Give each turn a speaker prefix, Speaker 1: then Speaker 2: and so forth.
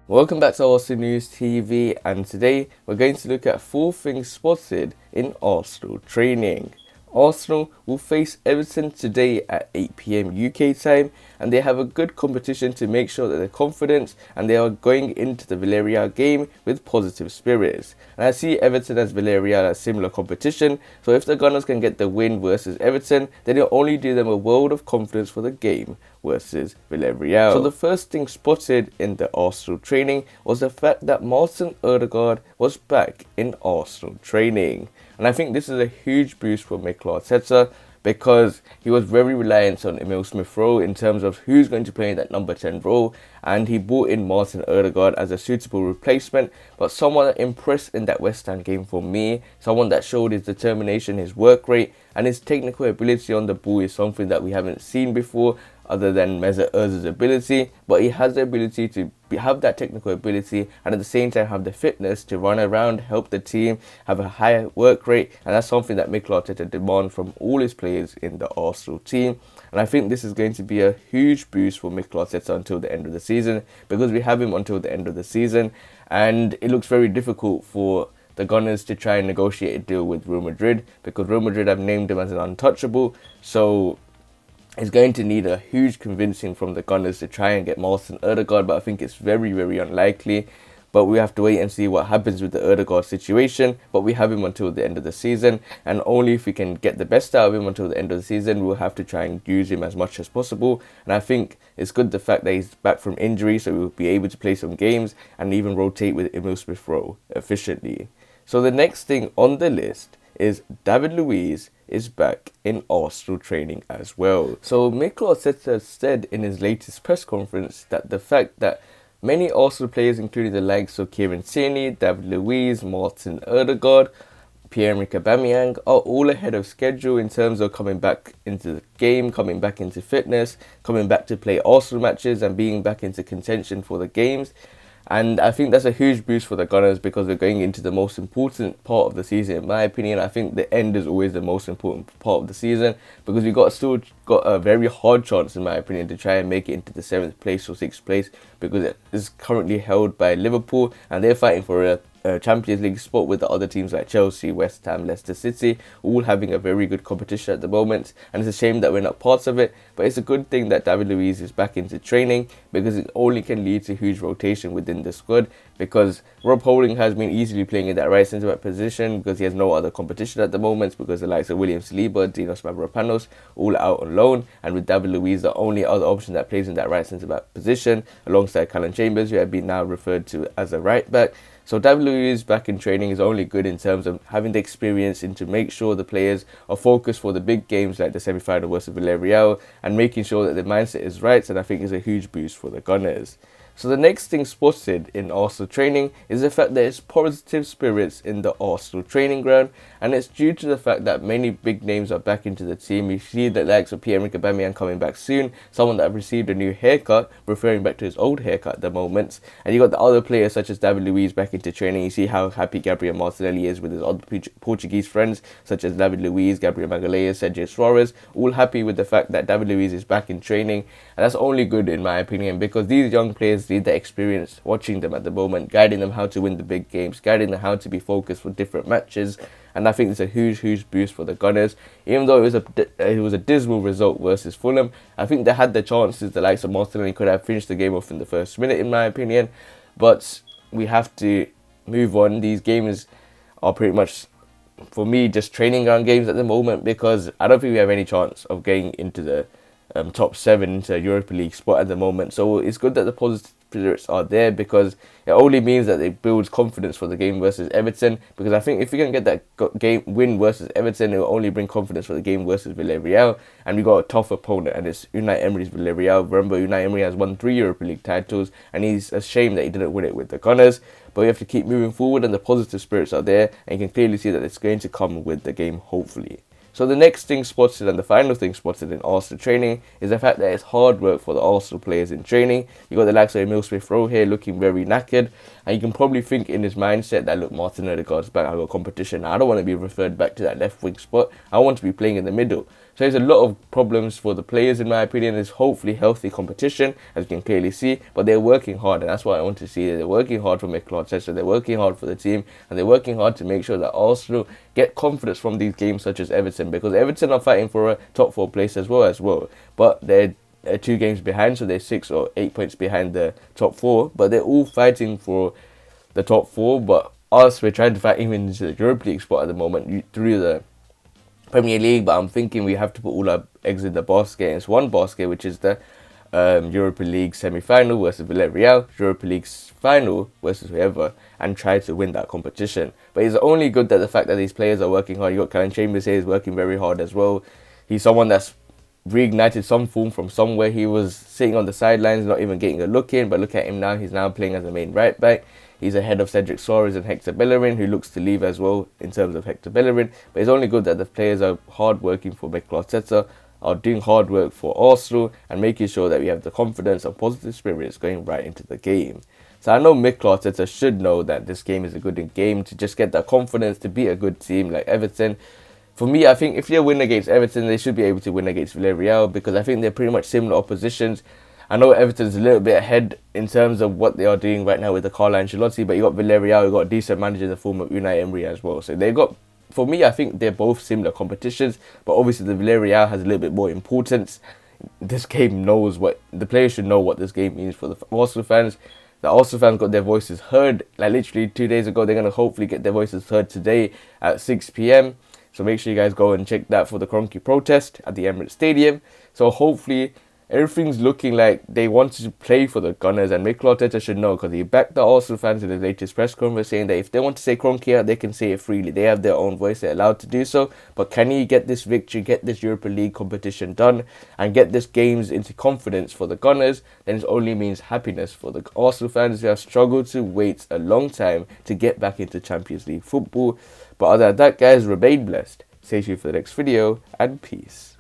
Speaker 1: Welcome back to Arsenal News TV, and today we're going to look at 4 things spotted in Arsenal training. Arsenal will face Everton today at 8 PM UK time, and they have a good competition to make sure that they're confident and they are going into the Villarreal game with positive spirits. And I see Everton as Villarreal as similar competition, so if the Gunners can get the win versus Everton, then it'll only do them a world of confidence for the game versus Villarreal. So the first thing spotted in the Arsenal training was the fact that Martin Odegaard was back in Arsenal training. And I think this is a huge boost for Mikel Arteta because he was very reliant on Emil Smith-Rowe in terms of who's going to play in that number 10 role, and he brought in Martin Odegaard as a suitable replacement, but someone that impressed in that West Ham game for me, someone that showed his determination, his work rate, and his technical ability on the ball is something that we haven't seen before other than Mesut Ozil's ability, but he has the ability to have that technical ability and at the same time have the fitness to run around, help the team, have a higher work rate, and that's something that Mikel Arteta demands from all his players in the Arsenal team. And I think this is going to be a huge boost for Mikel Arteta until the end of the season, because we have him until the end of the season, and it looks very difficult for the Gunners to try and negotiate a deal with Real Madrid, because Real Madrid have named him as an untouchable. So it's going to need a huge convincing from the Gunners to try and get Martin Odegaard, but I think it's very, very unlikely. But we have to wait and see what happens with the Odegaard situation. But we have him until the end of the season, and only if we can get the best out of him until the end of the season, we'll have to try and use him as much as possible. And I think it's good the fact that he's back from injury, so we'll be able to play some games and even rotate with Emil Smith-Rowe efficiently. So the next thing on the list is David Luiz is back in Arsenal training as well. So Mikel Arteta said in his latest press conference that the fact that many Arsenal players, including the likes of Kieran Tierney, David Luiz, Martin Odegaard, Pierre-Emerick Aubameyang, are all ahead of schedule in terms of coming back into the game, coming back into fitness, coming back to play Arsenal matches and being back into contention for the games. And I think that's a huge boost for the Gunners because we're going into the most important part of the season. In my opinion, I think the end is always the most important part of the season because we've still got a very hard chance, in my opinion, to try and make it into the 7th place or 6th place, because it is currently held by Liverpool and they're fighting for a Champions League spot with the other teams like Chelsea, West Ham, Leicester City, all having a very good competition at the moment. And it's a shame that we're not parts of it, but it's a good thing that David Luiz is back into training because it only can lead to huge rotation within the squad, because Rob Holding has been easily playing in that right centre-back position because he has no other competition at the moment, because the likes of William Saliba, Dinos Mavropanos all out on loan, and with David Luiz the only other option that plays in that right centre-back position alongside Callum Chambers, who have been now referred to as a right back. So David Luiz back in training is only good in terms of having the experience and to make sure the players are focused for the big games like the semi-final versus Villarreal, and making sure that the mindset is right, and I think is a huge boost for the Gunners. So the next thing spotted in Arsenal training is the fact that there's positive spirits in the Arsenal training ground, and it's due to the fact that many big names are back into the team. You see the likes of Pierre-Emerick Aubameyang coming back soon, someone that received a new haircut, referring back to his old haircut at the moment, and you got the other players such as David Luiz back into training. You see how happy Gabriel Martinelli is with his other Portuguese friends such as David Luiz, Gabriel Magalhaes, Sergio Suarez, all happy with the fact that David Luiz is back in training, and that's only good in my opinion because these young players need the experience watching them at the moment, guiding them how to win the big games, guiding them how to be focused for different matches. And I think it's a huge boost for the Gunners. Even though it was a dismal result versus Fulham, I think they had the chances. The likes of Martinelli could have finished the game off in the first minute, in my opinion. But we have to move on. These games are pretty much, for me, just training ground games at the moment, because I don't think we have any chance of getting into the top 7 into a Europa League spot at the moment. So it's good that the positive spirits are there, because it only means that it builds confidence for the game versus Everton, because I think if we can get that game win versus Everton, it will only bring confidence for the game versus Villarreal, and we got a tough opponent, and it's Unai Emery's Villarreal. Remember, Unai Emery has won 3 Europa League titles, and he's ashamed that he didn't win it with the Gunners. But we have to keep moving forward, and the positive spirits are there, and you can clearly see that it's going to come with the game, hopefully. So the next thing spotted, and the final thing spotted in Arsenal training, is the fact that it's hard work for the Arsenal players in training. You got the likes of Emil Smith-Rowe here looking very knackered, and you can probably think in his mindset that, look, Martin Odegaard's back, I got competition. I don't want to be referred back to that left wing spot. I want to be playing in the middle. So there's a lot of problems for the players, in my opinion. There's hopefully healthy competition, as you can clearly see, but they're working hard, and that's what I want to see. They're working hard for Mikel Arteta, they're working hard for the team, and they're working hard to make sure that Arsenal get confidence from these games such as Everton, because Everton are fighting for a top 4 place as well, but they're 2 games behind, so they're 6 or 8 points behind the top 4, but they're all fighting for the top 4. But us, we're trying to fight even into the Europa League spot at the moment through the Premier League, but I'm thinking we have to put all our eggs in the basket. It's one basket, which is the Europa League semi-final versus Villarreal, Europa League final versus whoever, and try to win that competition. But it's only good that the fact that these players are working hard. You got Callum Chambers here, he's working very hard as well. He's someone that's reignited some form from somewhere. He was sitting on the sidelines, not even getting a look in, but look at him now. He's now playing as a main right back. He's ahead of Cedric Soares and Hector Bellerin, who looks to leave as well in terms of Hector Bellerin. But it's only good that the players are hard working for Mikel Arteta, are doing hard work for Arsenal, and making sure that we have the confidence and positive spirits going right into the game. So I know Mikel Arteta should know that this game is a good game to just get that confidence to beat a good team like Everton. For me, I think if they win against Everton, they should be able to win against Villarreal, because I think they're pretty much similar oppositions. I know Everton's a little bit ahead in terms of what they are doing right now with the Carlo Ancelotti, but you got Villarreal, you got a decent manager in the form of Unai Emery as well. So they got, for me, I think they're both similar competitions, but obviously the Villarreal has a little bit more importance. This game knows what, the players should know what this game means for the Arsenal fans. The Arsenal fans got their voices heard, like literally 2 days ago. They're going to hopefully get their voices heard today at 6 p.m. So make sure you guys go and check that for the Kroenke protest at the Emirates Stadium. So hopefully everything's looking like they want to play for the Gunners, and Mikel Arteta should know, because he backed the Arsenal fans in the latest press conference, saying that if they want to say Kroenke out, they can say it freely. They have their own voice, they're allowed to do so. But can he get this victory, get this Europa League competition done, and get this games into confidence for the Gunners, then it only means happiness for the Arsenal fans who have struggled to wait a long time to get back into Champions League football. But other than that, guys, remain blessed. Stay tuned for the next video, and peace.